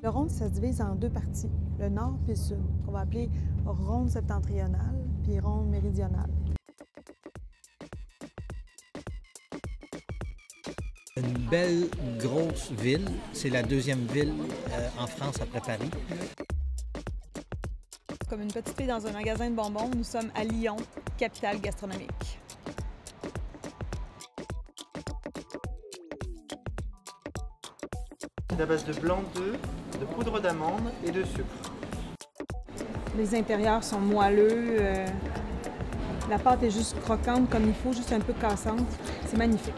Le Rhône, ça se divise en deux parties, le nord puis le sud, qu'on va appeler Rhône septentrional puis Rhône méridional. Une belle grosse ville, c'est la deuxième ville en France après Paris. Comme une petite fille dans un magasin de bonbons, nous sommes à Lyon, capitale gastronomique. C'est à base de blanc d'œuf, de poudre d'amande et de sucre. Les intérieurs sont moelleux, la pâte est juste croquante comme il faut, juste un peu cassante. C'est magnifique.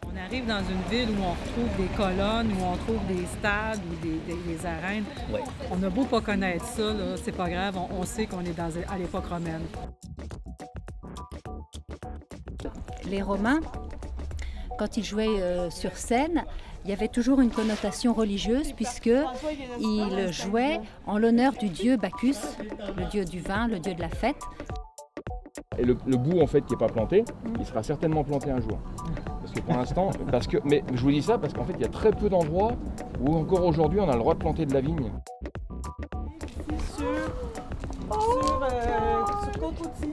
On arrive dans une ville où on retrouve des colonnes, où on trouve des stades ou des arènes. Ouais. On a beau pas connaître ça, c'est pas grave, on sait qu'on est à l'époque romaine. Les Romains, quand ils jouaient sur scène, il y avait toujours une connotation religieuse puisqu'ils jouaient en l'honneur du dieu Bacchus, le dieu du vin, le dieu de la fête. Et le bout en fait qui n'est pas planté, il sera certainement planté un jour. Parce que pour l'instant, mais je vous dis ça parce qu'en fait il y a très peu d'endroits où encore aujourd'hui on a le droit de planter de la vigne. Sur Côte-Rôtie.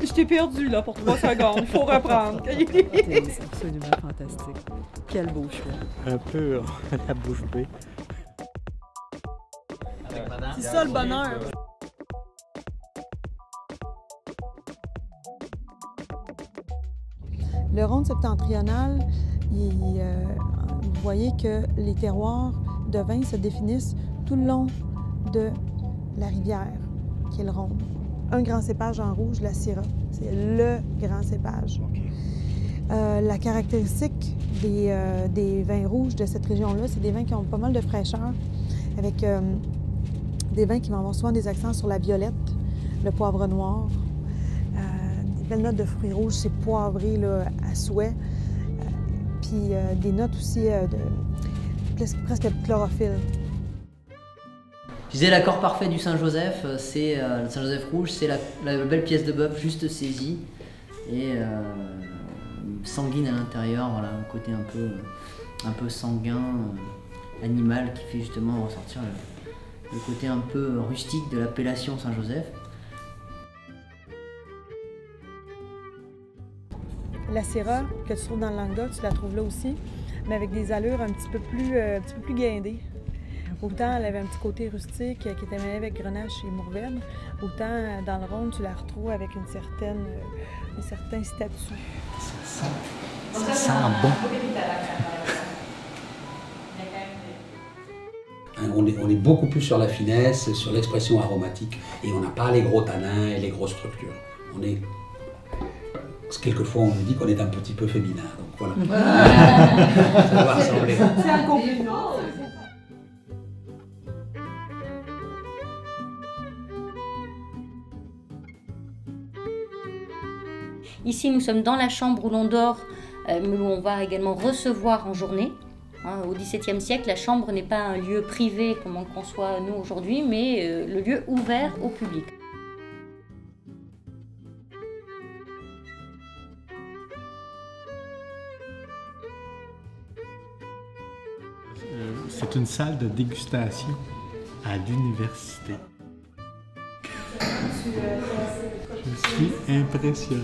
Je t'ai perdu là pour 3 secondes, il faut reprendre. C'est absolument fantastique. Quel beau choix. Un peu la bouche bée. C'est ça le bonheur. Le Rhône septentrional, vous voyez que les terroirs de vin se définissent tout le long de la rivière, qui est le Rhône. Un grand cépage en rouge, la Syrah. C'est le grand cépage. La caractéristique des vins rouges de cette région-là, c'est des vins qui ont pas mal de fraîcheur, avec des vins qui vont avoir souvent des accents sur la violette, le poivre noir, des belles notes de fruits rouges, c'est poivré là, à souhait, puis des notes aussi presque de chlorophylle. Je disais l'accord parfait du Saint-Joseph, c'est le Saint-Joseph rouge, c'est la belle pièce de bœuf juste saisie et sanguine à l'intérieur, voilà, un côté un peu sanguin, animal qui fait justement ressortir le côté un peu rustique de l'appellation Saint-Joseph. La Syrah que tu trouves dans le Languedoc, tu la trouves là aussi, mais avec des allures un petit peu plus guindées. Autant elle avait un petit côté rustique qui était mêlé avec Grenache et Mourvèdre, autant dans le Rhône, tu la retrouves avec un certain statut. Ça sent bon. On est beaucoup plus sur la finesse, sur l'expression aromatique, et on n'a pas les gros tanins et les grosses structures. Quelquefois, on nous dit qu'on est un petit peu féminin, donc voilà. Ça doit ressembler. C'est un compliment. Ici, nous sommes dans la chambre où l'on dort, mais où on va également recevoir en journée. Au XVIIe siècle, la chambre n'est pas un lieu privé comme on le conçoit nous aujourd'hui, mais le lieu ouvert au public. C'est une salle de dégustation à l'université. Je suis impressionné.